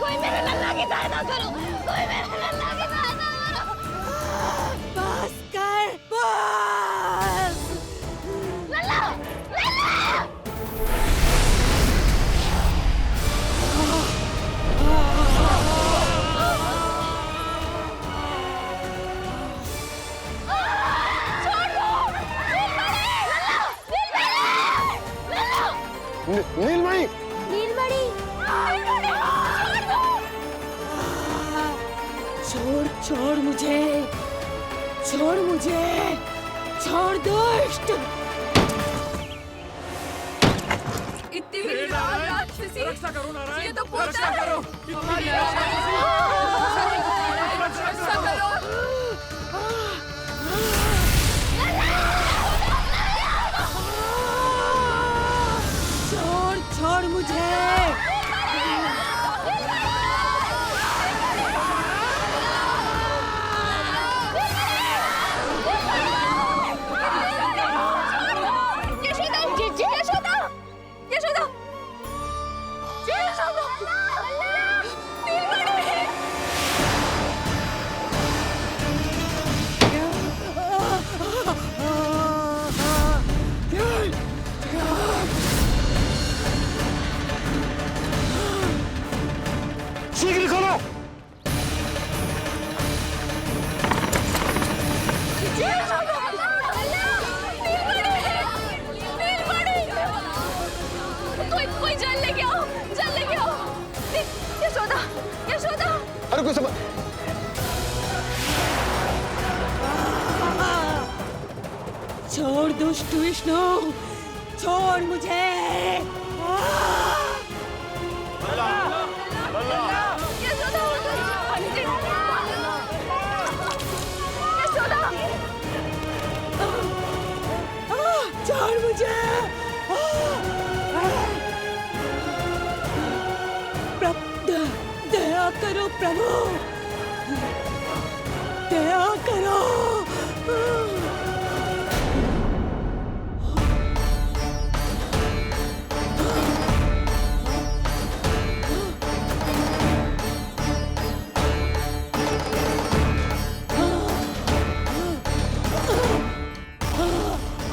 कोई मेरे लल्ला की सहायता करो, कोई मेरे लल्ला की सहायता करो। बस कर, बस। लल्ला, लल्ला। नीलमणि! नीलमणि! छोड़ छोड़ मुझे, छोड़ मुझे, छोड़ दुष्ट। इतनी बड़ी राक्षसी, रक्षा करो नारायण, ये तो पूजा रक्षा है। करो, हमारी रक्षा करो। छोड़ छोड़ मुझे। यशोदा, यशोदा, यशोदा, यशोदा, नीलमणि! शीघ्र खोलो! कोई जल लेके आओ, जल लेके आओ। यशोदा, यशोदा। अरे कोई समझ। छोड़ दुष्ट विष्णु, छोड़ मुझे। यशोदा, यशोदा। छोड़ मुझे। दया करो प्रभु, दया करो।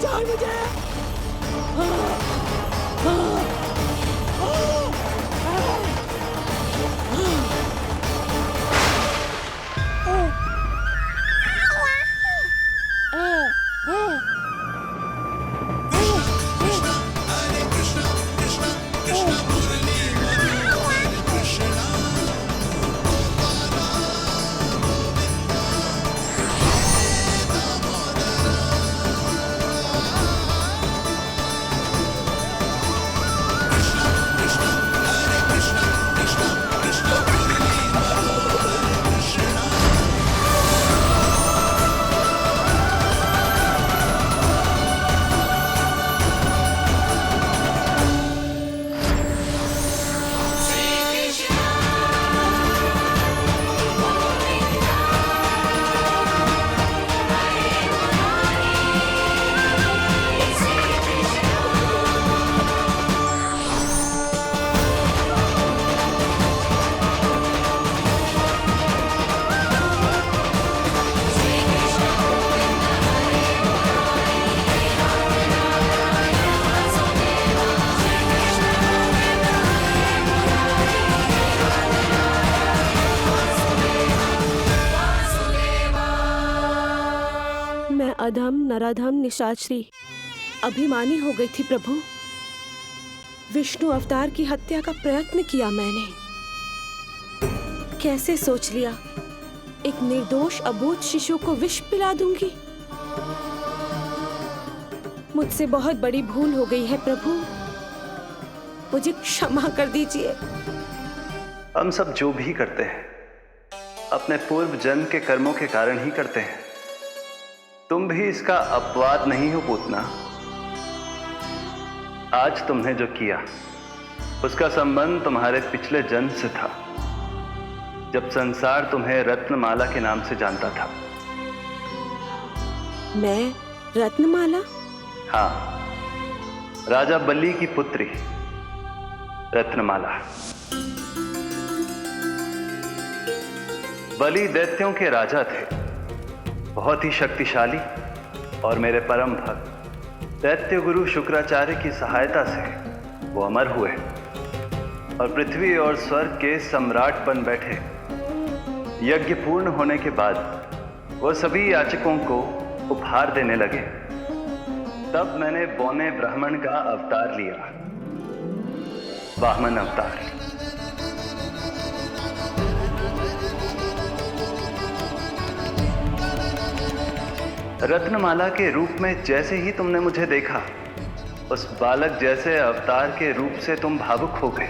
छोड़ मुझे। अधम नराधम निशाचरी अभिमानी हो गई थी प्रभु। विष्णु अवतार की हत्या का प्रयत्न किया मैंने। कैसे सोच लिया एक निर्दोष अबोध शिशु को विष पिला दूंगी। मुझसे बहुत बड़ी भूल हो गई है प्रभु, मुझे क्षमा कर दीजिए। हम सब जो भी करते हैं अपने पूर्व जन्म के कर्मों के कारण ही करते हैं। तुम भी इसका अपवाद नहीं हो पूतना। आज तुमने जो किया उसका संबंध तुम्हारे पिछले जन्म से था, जब संसार तुम्हें रत्नमाला के नाम से जानता था। मैं रत्नमाला? हाँ, राजा बलि की पुत्री रत्नमाला। बलि दैत्यों के राजा थे, बहुत ही शक्तिशाली, और मेरे परम भक्त दैत्य गुरु शुक्राचार्य की सहायता से वो अमर हुए और पृथ्वी और स्वर्ग के सम्राट बन बैठे। यज्ञ पूर्ण होने के बाद वो सभी याचकों को उपहार देने लगे। तब मैंने बौने ब्राह्मण का अवतार लिया, वामन अवतार। रत्नमाला के रूप में जैसे ही तुमने मुझे देखा, उस बालक जैसे अवतार के रूप से तुम भावुक हो गए।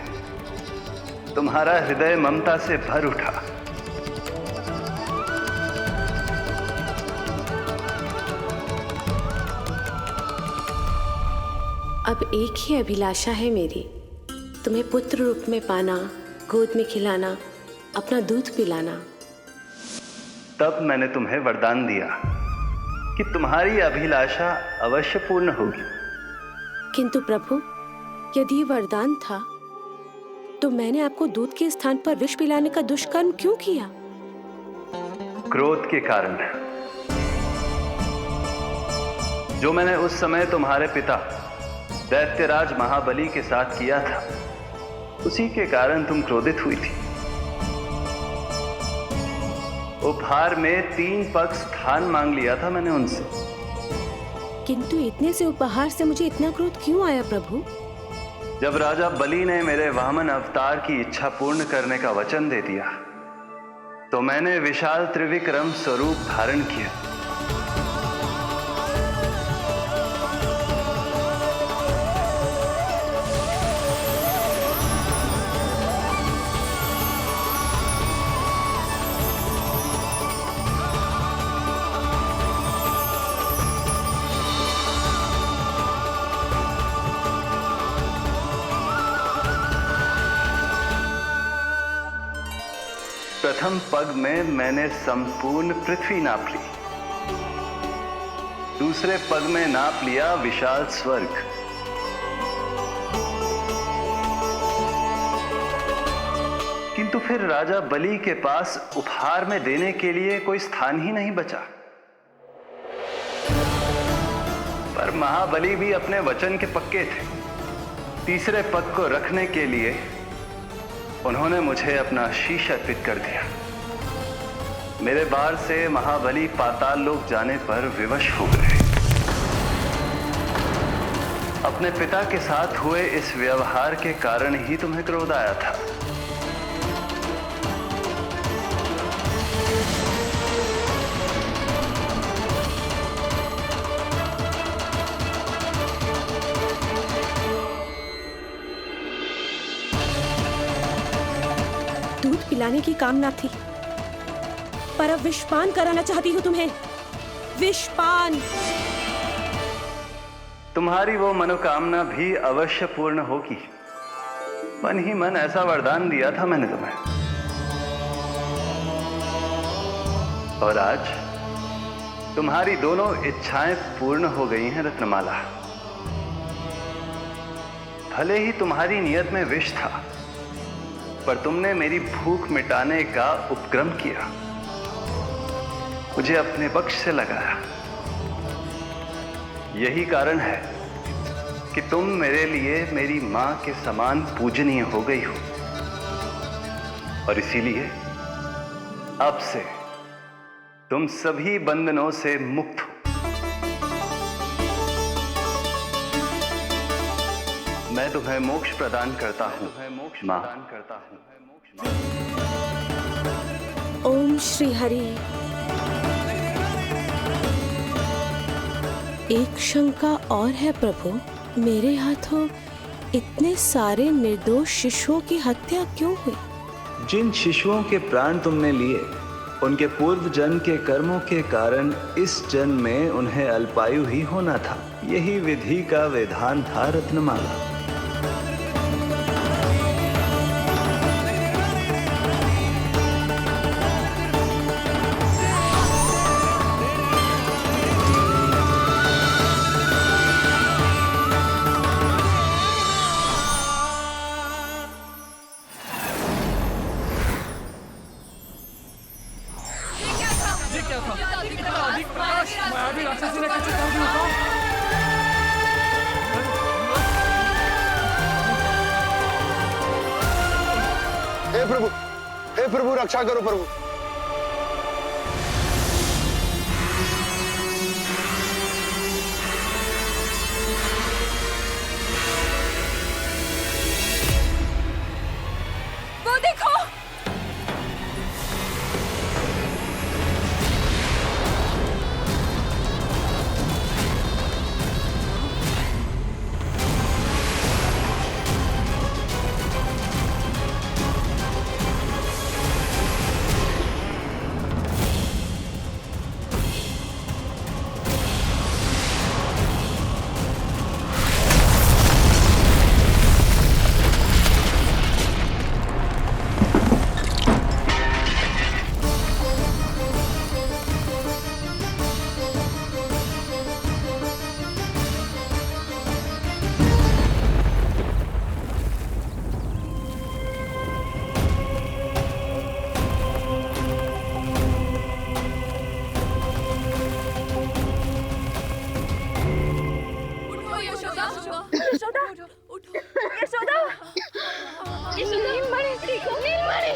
तुम्हारा हृदय ममता से भर उठा। अब एक ही अभिलाषा है मेरी, तुम्हें पुत्र रूप में पाना, गोद में खिलाना, अपना दूध पिलाना। तब मैंने तुम्हें वरदान दिया कि तुम्हारी अभिलाषा अवश्य पूर्ण होगी। किंतु प्रभु, यदि वरदान था तो मैंने आपको दूध के स्थान पर विष पिलाने का दुष्कर्म क्यों किया? क्रोध के कारण, जो मैंने उस समय तुम्हारे पिता दैत्यराज महाबली के साथ किया था, उसी के कारण तुम क्रोधित हुई थी। उपहार में 3 पग स्थान मांग लिया था मैंने उनसे। किंतु इतने से उपहार से मुझे इतना क्रोध क्यों आया प्रभु? जब राजा बलि ने मेरे वामन अवतार की इच्छा पूर्ण करने का वचन दे दिया, तो मैंने विशाल त्रिविक्रम स्वरूप धारण किया। प्रथम पग में मैंने संपूर्ण पृथ्वी नाप ली। दूसरे पग में नाप लिया विशाल स्वर्ग। किंतु फिर राजा बलि के पास उपहार में देने के लिए कोई स्थान ही नहीं बचा। पर महाबली भी अपने वचन के पक्के थे। तीसरे पग को रखने के लिए उन्होंने मुझे अपना शीश अर्पित कर दिया। मेरे बार से महाबली पाताल लोक जाने पर विवश हो गए। अपने पिता के साथ हुए इस व्यवहार के कारण ही तुम्हें क्रोध आया था। दूध पिलाने की कामना थी, पर अब विषपान कराना चाहती हूँ तुम्हें। विषपान। तुम्हारी वो मनोकामना भी अवश्य पूर्ण होगी। मन ही मन ऐसा वरदान दिया था मैंने तुम्हें। और आज तुम्हारी दोनों इच्छाएं पूर्ण हो गई हैं रत्नमाला। भले ही तुम्हारी नियत में विष था, पर तुमने मेरी भूख मिटाने का उपक्रम किया, मुझे अपने पक्ष से लगाया। यही कारण है कि तुम मेरे लिए मेरी मां के समान पूजनीय हो गई हो। और इसीलिए अब से तुम सभी बंधनों से मुक्त हो। मैं तुम्हें मोक्ष प्रदान करता हूं, मां। ओम श्री हरि। एक शंका और है प्रभु, मेरे हाथों इतने सारे निर्दोष शिशुओं की हत्या क्यों हुई? जिन शिशुओं के प्राण तुमने लिए, उनके पूर्व जन्म के कर्मों के कारण इस जन्म में उन्हें अल्पायु ही होना था। यही विधि का विधान था रत्नमाला। हे प्रभु रक्षा करो प्रभु। वो देखो, उठो यशोदा, यशोदा, उठो। यशोदा, यशोदा, नीलमणि, नीलमणि,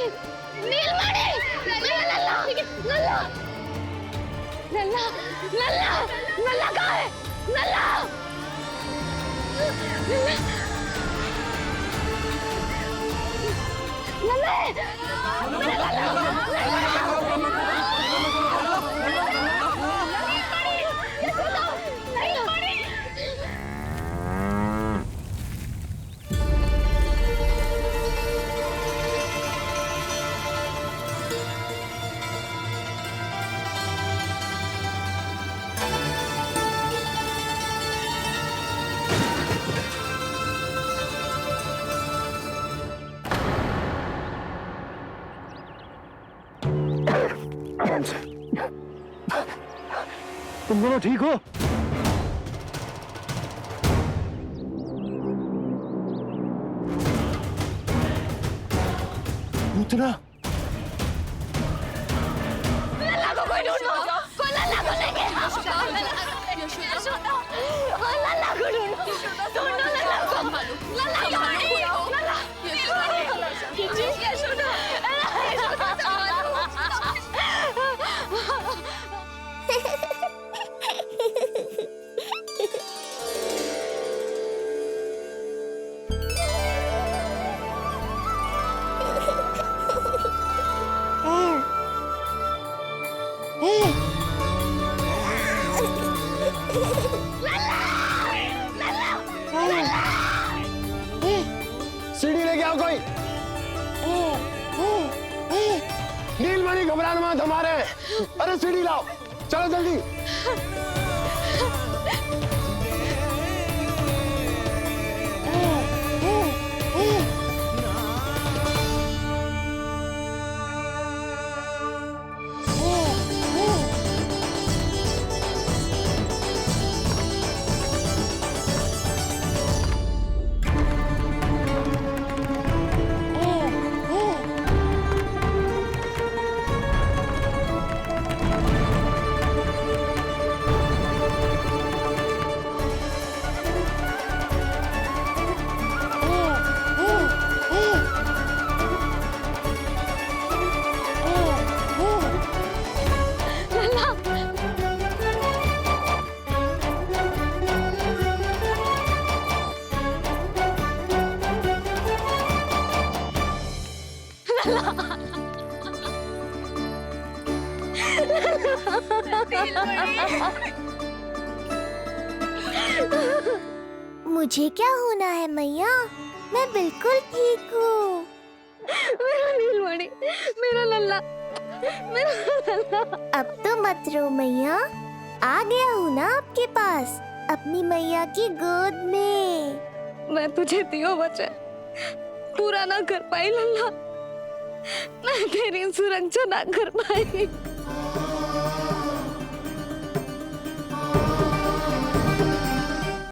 नीलमणि, लल्ला, लल्ला, लल्ला, लल्ला, लल्ला कहाँ है? लल्ला, लल्ला, यशोदा, नीलमणि। तुम दोनों ठीक हो? पूतना लल्ला को कोई ढूंढो, कोई लल्ला को लेके आओ। यशोदा, हाँ, लल्ला को ढूंढो, ढूंढो लल्ला को। लल्ला कहाँ है? लल्ला, यशोदा, सीढ़ी लेके आओ कोई। नीलमणि घबराना मत, हमारे। अरे सीढ़ी लाओ, चलो जल्दी। मुझे क्या होना है मैया? मैं बिल्कुल ठीक हूँ। मेरा नीलमणि, मेरा लल्ला, मेरा लल्ला। अब तो मत रो मैया, आ गया हूँ ना आपके पास, अपनी मैया की गोद में। मैं तुझे दियो वचन पूरा ना कर पाई लल्ला, मैं तेरी सुरक्षा ना कर पाई।